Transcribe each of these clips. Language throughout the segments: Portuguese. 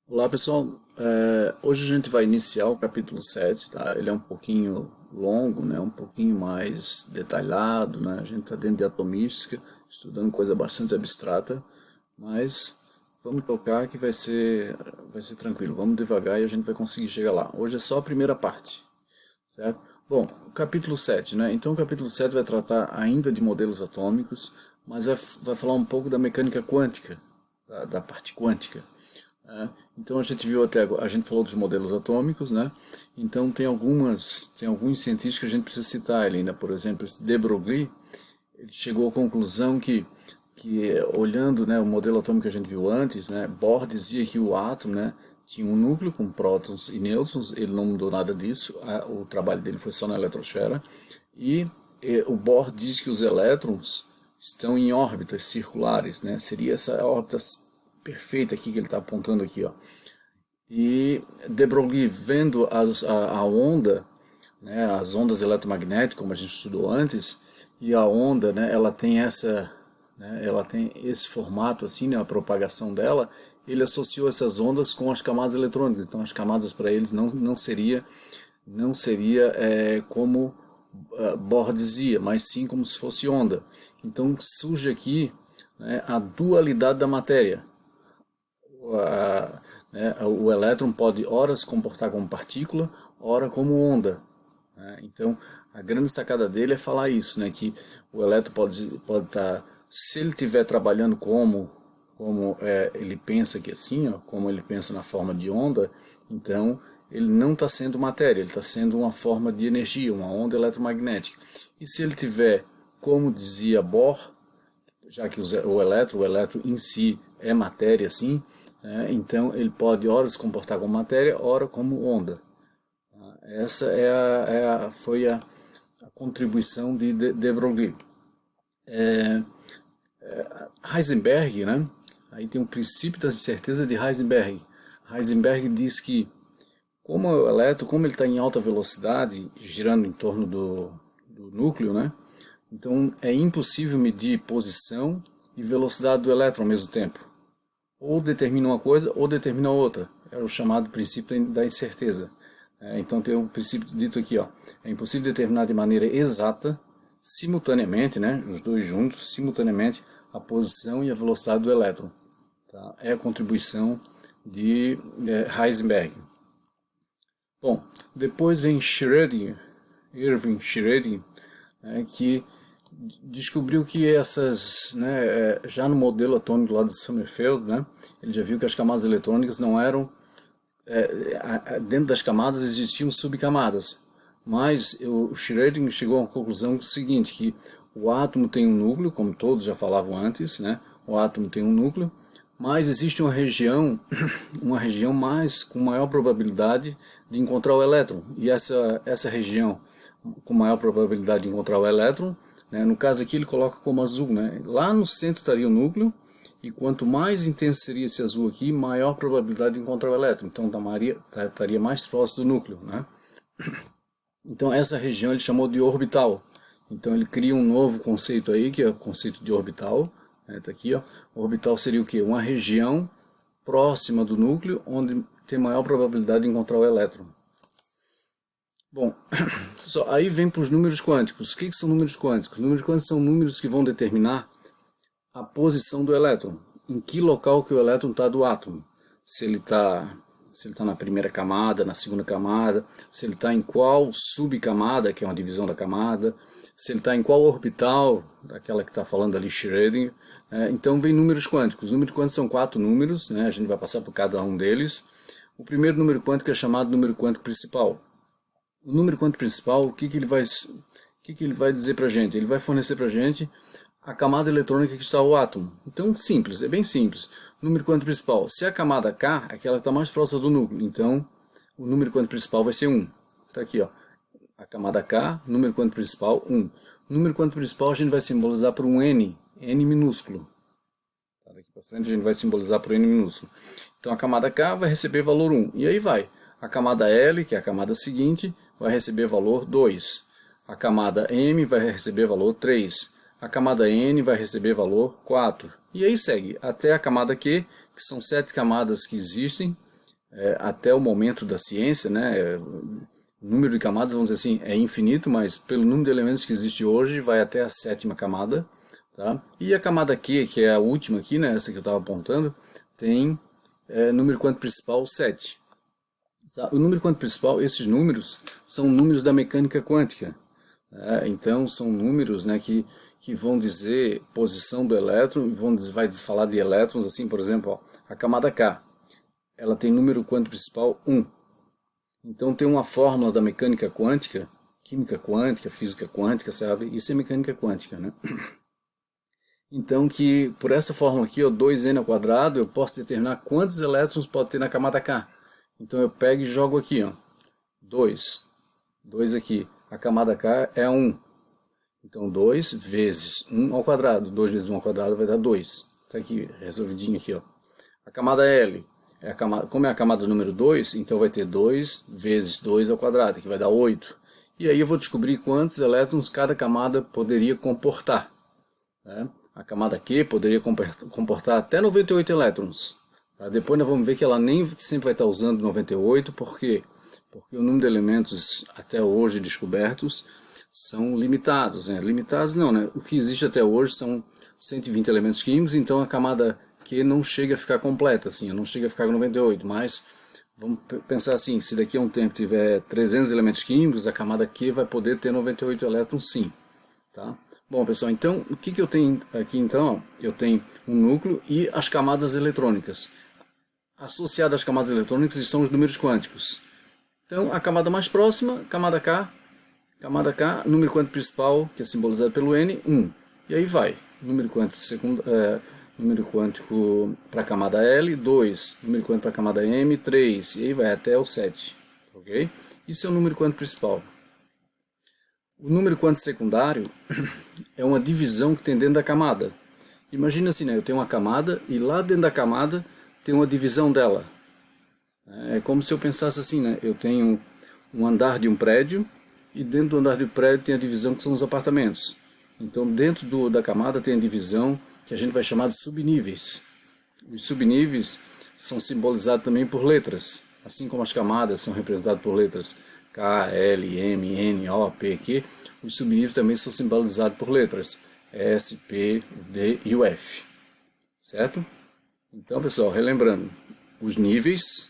Olá pessoal, hoje a gente vai iniciar o capítulo 7, tá? Ele é um pouquinho longo, né? Um pouquinho mais detalhado, né? A gente está dentro de atomística, estudando coisa bastante abstrata, mas vamos tocar que vai ser tranquilo, vamos devagar e a gente vai conseguir chegar lá. Hoje é só a primeira parte, certo? Bom, o capítulo 7, né? Então o capítulo 7 vai tratar ainda de modelos atômicos, mas vai falar um pouco da mecânica quântica, da parte quântica. Então a gente viu até agora, a gente falou dos modelos atômicos, né? Então tem alguns cientistas que a gente precisa citar ele ainda, por exemplo, esse de Broglie, ele chegou à conclusão que olhando, né, o modelo atômico que a gente viu antes, né, Bohr dizia que o átomo, né, tinha um núcleo com prótons e nêutrons, ele não mudou nada disso, o trabalho dele foi só na eletrosfera, e o Bohr diz que os elétrons estão em órbitas circulares, né, seria essa órbita perfeita aqui que ele está apontando aqui, ó. E de Broglie vendo a onda, né, as ondas eletromagnéticas, como a gente estudou antes, e a onda, né, ela tem esse formato assim, né, a propagação dela, ele associou essas ondas com as camadas eletrônicas. Então as camadas para eles não seria como Bohr dizia, mas sim como se fosse onda. Então surge aqui, né, a dualidade da matéria. O elétron pode ora se comportar como partícula, ora como onda, né? Então, a grande sacada dele é falar isso, né? Que o elétron pode estar, se ele estiver trabalhando como ele pensa que assim, ó, como ele pensa na forma de onda, então ele não está sendo matéria, ele está sendo uma forma de energia, uma onda eletromagnética. E se ele tiver, como dizia Bohr, já que o elétron em si é matéria, sim, né? Então ele pode ora se comportar como matéria, ora como onda. Essa foi a contribuição de Broglie. Heisenberg, né? Aí tem o princípio da incerteza de Heisenberg. Heisenberg diz que como o elétron, como ele está em alta velocidade, girando em torno do núcleo, né? Então é impossível medir posição e velocidade do elétron ao mesmo tempo. Ou determina uma coisa ou determina outra. É o chamado princípio da incerteza. Então tem o princípio dito aqui, ó, é impossível determinar de maneira exata, simultaneamente, né, os dois juntos, simultaneamente, a posição e a velocidade do elétron. Tá? É a contribuição de Heisenberg. Bom, depois vem Schrödinger, Erwin Schrödinger, que descobriu que já no modelo atômico lá de Sommerfeld, né, ele já viu que as camadas eletrônicas não eram, dentro das camadas existiam subcamadas, mas o Schrödinger chegou a uma conclusão seguinte, que o átomo tem um núcleo, como todos já falavam antes, né, o átomo tem um núcleo, mas existe uma região, uma região com maior probabilidade de encontrar o elétron, e essa região com maior probabilidade de encontrar o elétron, né, no caso aqui ele coloca como azul, né, lá no centro estaria o núcleo, e quanto mais intenso seria esse azul aqui, maior probabilidade de encontrar o elétron, então estaria mais próximo do núcleo, né. Então essa região ele chamou de orbital. Então ele cria um novo conceito aí, que é o conceito de orbital. Tá aqui, ó. Orbital seria o quê? Uma região próxima do núcleo, onde tem maior probabilidade de encontrar o elétron. Bom, aí vem para os números quânticos. O que são números quânticos? Números quânticos são números que vão determinar a posição do elétron. Em que local que o elétron está do átomo. Se ele tá na primeira camada, na segunda camada, se ele está em qual subcamada, que é uma divisão da camada, se ele está em qual orbital, daquela que está falando ali Schrödinger. Então vem números quânticos. Os números quânticos são 4 números, né? A gente vai passar por cada um deles. O primeiro número quântico é chamado número quântico principal. O número quântico principal, o que ele vai dizer para a gente? Ele vai fornecer para a gente a camada eletrônica que está o átomo. Então, simples, é bem simples. Número quântico principal, se a camada K é aquela que está mais próxima do núcleo, então o número quântico principal vai ser 1. Está aqui, ó. A camada K, número quântico principal, 1. O número quântico principal a gente vai simbolizar por um N minúsculo. Daqui para frente a gente vai simbolizar por N minúsculo. Então a camada K vai receber valor 1. E aí vai. A camada L, que é a camada seguinte, vai receber valor 2. A camada M vai receber valor 3. A camada N vai receber valor 4. E aí segue até a camada Q, que são 7 camadas que existem, até o momento da ciência, né? O número de camadas, vamos dizer assim, é infinito, mas pelo número de elementos que existe hoje, vai até a sétima camada. Tá? E a camada Q, que é a última aqui, né, essa que eu estava apontando, tem número quântico principal 7. O número quântico principal, esses números, são números da mecânica quântica. Então, são números, né, que vão dizer posição do elétron, vai falar de elétrons, assim, por exemplo, ó, a camada K, ela tem número quântico principal 1. Então, tem uma fórmula da mecânica quântica, química quântica, física quântica, sabe? Isso é mecânica quântica, né? Então, que por essa fórmula aqui, ó, 2n ao quadrado, eu posso determinar quantos elétrons pode ter na camada K. Então, eu pego e jogo aqui, ó, 2. 2 aqui. A camada K é 1. Então, 2 vezes 1 ao quadrado. 2 vezes 1 ao quadrado vai dar 2. Está aqui, resolvidinho aqui, ó. A camada L, como é a camada número 2, então vai ter 2 vezes 2 ao quadrado, que vai dar 8. E aí eu vou descobrir quantos elétrons cada camada poderia comportar. Né? A camada Q poderia comportar até 98 elétrons. Tá? Depois nós vamos ver que ela nem sempre vai estar usando 98, por quê? Porque o número de elementos até hoje descobertos são limitados. Né? Limitados não, né? O que existe até hoje são 120 elementos químicos, então a camada Q não chega a ficar completa, assim, não chega a ficar com 98, mas vamos pensar assim, se daqui a um tempo tiver 300 elementos químicos, a camada Q vai poder ter 98 elétrons sim. Tá? Bom, pessoal, então, o que eu tenho aqui, então? Eu tenho um núcleo e as camadas eletrônicas. Associadas às camadas eletrônicas estão os números quânticos. Então, a camada mais próxima, camada K, número quântico principal, que é simbolizado pelo N, 1. E aí vai, número quântico para a camada L, 2, número quântico para a camada M, 3, e aí vai até o 7. Ok? Isso é o número quântico principal. O número quântico secundário é uma divisão que tem dentro da camada. Imagina assim, né? Eu tenho uma camada e lá dentro da camada tem uma divisão dela. É como se eu pensasse assim, né? Eu tenho um andar de um prédio e dentro do andar do prédio tem a divisão que são os apartamentos. Então dentro da camada tem a divisão que a gente vai chamar de subníveis. Os subníveis são simbolizados também por letras, assim como as camadas são representadas por letras K, L, M, N, O, P, Q, os subníveis também são simbolizados por letras S, P, D e o F. Certo? Então, pessoal, relembrando, os níveis,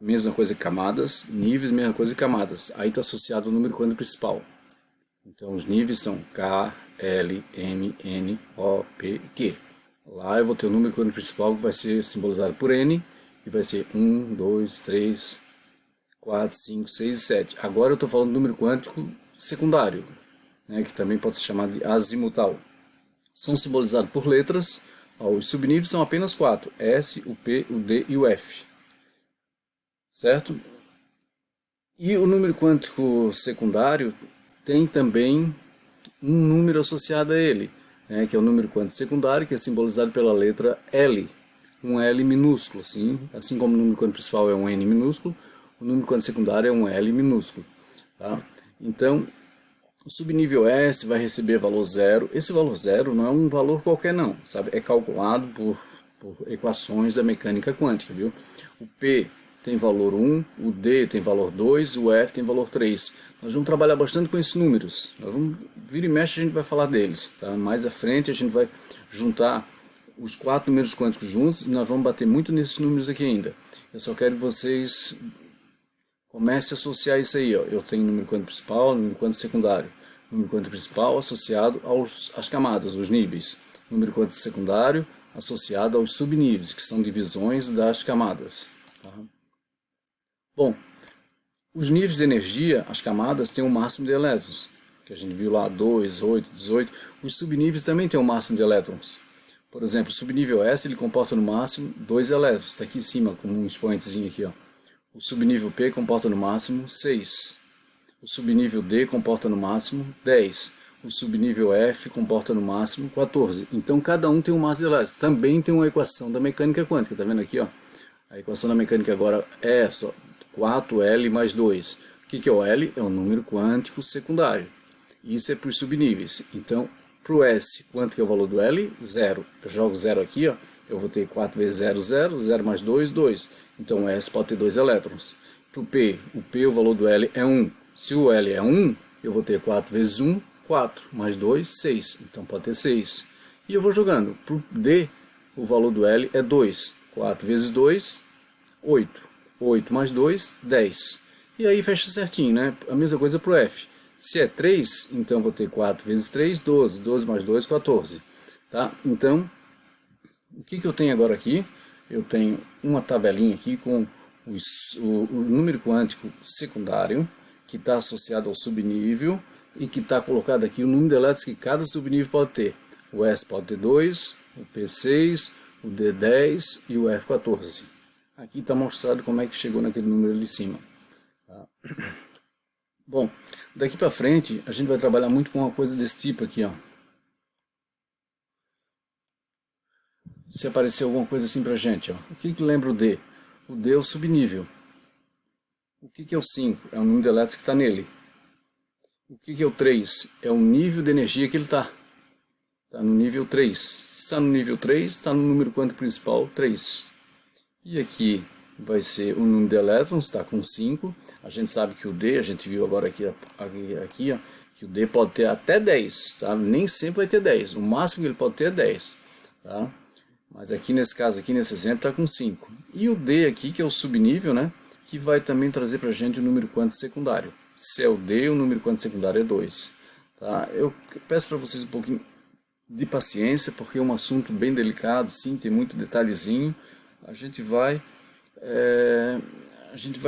mesma coisa que camadas, níveis, mesma coisa que camadas. Aí está associado ao número quântico principal. Então, os níveis são K, L, M, N, O, P, Q. Lá eu vou ter o número quântico principal que vai ser simbolizado por N, e vai ser 1, 2, 3, 4, 5, 6 e 7. Agora eu estou falando do número quântico secundário, né, que também pode ser chamado de azimutal. São simbolizados por letras. Ó, os subníveis são apenas 4. S, o P, o D e o F. Certo? E o número quântico secundário tem também um número associado a ele, né, que é o número quântico secundário, que é simbolizado pela letra L. Um L minúsculo, assim como o número quântico principal é um N minúsculo, o número quântico secundário é um L minúsculo. Tá? Então, o subnível S vai receber valor 0. Esse valor 0 não é um valor qualquer não, sabe? É calculado por equações da mecânica quântica, viu? O P tem valor 1, o D tem valor 2, o F tem valor 3. Nós vamos trabalhar bastante com esses números. Vira e mexe a gente vai falar deles. Tá? Mais à frente a gente vai juntar os 4 números quânticos juntos e nós vamos bater muito nesses números aqui ainda. Eu só quero que vocês comecem a associar isso aí. Ó. Eu tenho número quântico principal, número quântico secundário. Número quântico principal associado às camadas, os níveis. Número quântico secundário associado aos subníveis, que são divisões das camadas. Tá? Bom, os níveis de energia, as camadas, têm um máximo de elétrons, que a gente viu lá, 2, 8, 18. Os subníveis também têm um máximo de elétrons. Por exemplo, o subnível S ele comporta no máximo 2 elétrons, está aqui em cima, com um expoentezinho aqui. Ó. O subnível P comporta no máximo 6. O subnível D comporta no máximo 10. O subnível F comporta no máximo 14. Então cada um tem um máximo de elétrons. Também tem uma equação da mecânica quântica, está vendo aqui? Ó? A equação da mecânica agora é essa, 4L mais 2. O que é o L? É um número quântico secundário. Isso é para os subníveis. Então, para o S, quanto que é o valor do L? 0. Eu jogo 0 aqui, ó, eu vou ter 4 vezes 0, 0, 0 mais 2, 2. Então o S pode ter 2 elétrons. Para o P, o valor do L é 1. Se o L é 1, eu vou ter 4 vezes 1, 4, mais 2, 6. Então pode ter 6. E eu vou jogando. Para o D, o valor do L é 2. 4 vezes 2, 8. 8 mais 2, 10. E aí fecha certinho, né? A mesma coisa para o F. Se é 3, então vou ter 4 vezes 3, 12. 12 mais 2, 14. Tá? Então, o que eu tenho agora aqui? Eu tenho uma tabelinha aqui com o número quântico secundário, que está associado ao subnível, e que está colocado aqui o número de elétrons que cada subnível pode ter. O S pode ter 2, o P6, o D10 e o F14. Aqui está mostrado como é que chegou naquele número ali de cima. Tá? Bom, daqui para frente a gente vai trabalhar muito com uma coisa desse tipo aqui, ó. Se aparecer alguma coisa assim pra gente, ó. O que lembra o D? O D é o subnível. O que é o 5? É o número de elétrons que está nele. O que é o 3? É o nível de energia que ele está. Está no nível 3. Se está no nível 3, está no número quântico principal 3. E aqui vai ser o número de elétrons, está com 5. A gente sabe que o D, a gente viu agora aqui ó, que o D pode ter até 10. Tá? Nem sempre vai ter 10. O máximo que ele pode ter é 10. Tá? Mas aqui nesse caso, aqui nesse exemplo, está com 5. E o D aqui, que é o subnível, né? Que vai também trazer para a gente o número quântico secundário. Se é o D, o número quântico secundário é 2. Tá? Eu peço para vocês um pouquinho de paciência, porque é um assunto bem delicado, sim, tem muito detalhezinho. A gente vai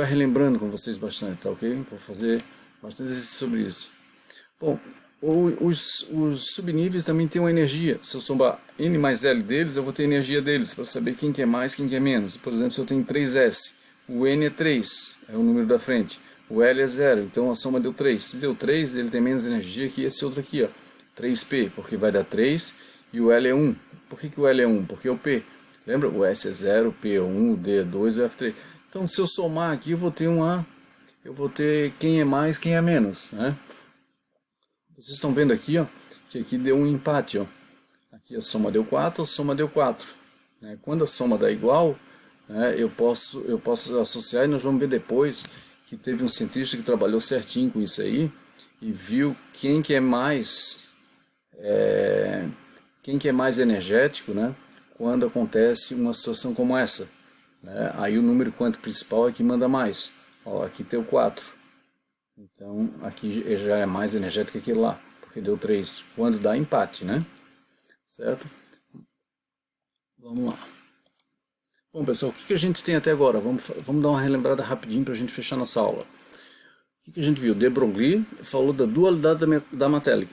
relembrando com vocês bastante, tá ok? Vou fazer bastante exercício sobre isso. Bom, os subníveis também têm uma energia. Se eu somar N mais L deles, eu vou ter energia deles, para saber quem que é mais, quem que é menos. Por exemplo, se eu tenho 3S, o N é 3, é o número da frente. O L é 0, então a soma deu 3. Se deu 3, ele tem menos energia que esse outro aqui, ó. 3P, porque vai dar 3, e o L é 1. Por que o L é 1? Porque é o P. Lembra? O S é 0, o P é 1, o D é 2, o F é 3. Então, se eu somar aqui, eu vou ter quem é mais, quem é menos, né? Vocês estão vendo aqui, ó, que aqui deu um empate, ó. Aqui a soma deu 4, a soma deu 4. Né? Quando a soma dá igual, né, eu posso associar, e nós vamos ver depois que teve um cientista que trabalhou certinho com isso aí e viu quem que é mais energético, né, quando acontece uma situação como essa. Né? Aí o número quântico principal é que manda mais. Ó, aqui tem o 4. Então, aqui já é mais energético que aquele lá, porque deu 3. Quando dá empate, né? Certo? Vamos lá. Bom, pessoal, o que a gente tem até agora? Vamos dar uma relembrada rapidinho para a gente fechar nossa aula. O que a gente viu? De Broglie falou da dualidade da matéria.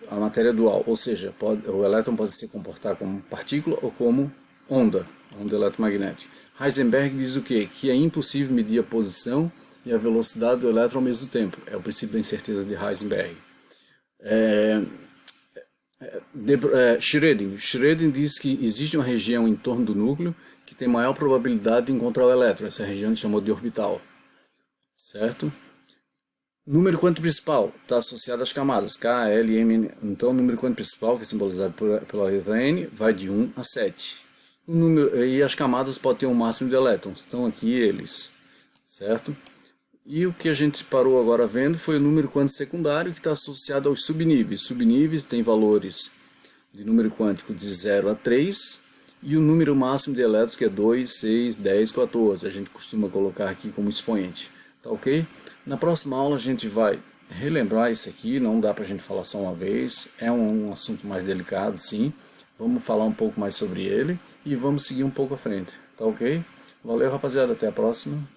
A matéria dual, ou seja, o elétron pode se comportar como partícula ou como onda eletromagnética. Heisenberg diz o quê? Que é impossível medir a posição e a velocidade do elétron ao mesmo tempo. É o princípio da incerteza de Heisenberg. Schrödinger diz que existe uma região em torno do núcleo que tem maior probabilidade de encontrar o elétron. Essa região ele chamou de orbital. Certo? Número quântico principal está associado às camadas K, L, M, N. Então o número quântico principal, que é simbolizado pela letra N, vai de 1 a 7. E as camadas podem ter um máximo de elétrons. Estão aqui eles. Certo? E o que a gente parou agora vendo foi o número quântico secundário, que está associado aos subníveis. Subníveis têm valores de número quântico de 0 a 3, e o número máximo de elétrons, que é 2, 6, 10, 14. A gente costuma colocar aqui como expoente. Tá ok? Na próxima aula a gente vai relembrar isso aqui, não dá para a gente falar só uma vez. É um assunto mais delicado, sim. Vamos falar um pouco mais sobre ele e vamos seguir um pouco à frente. Tá ok? Valeu, rapaziada. Até a próxima.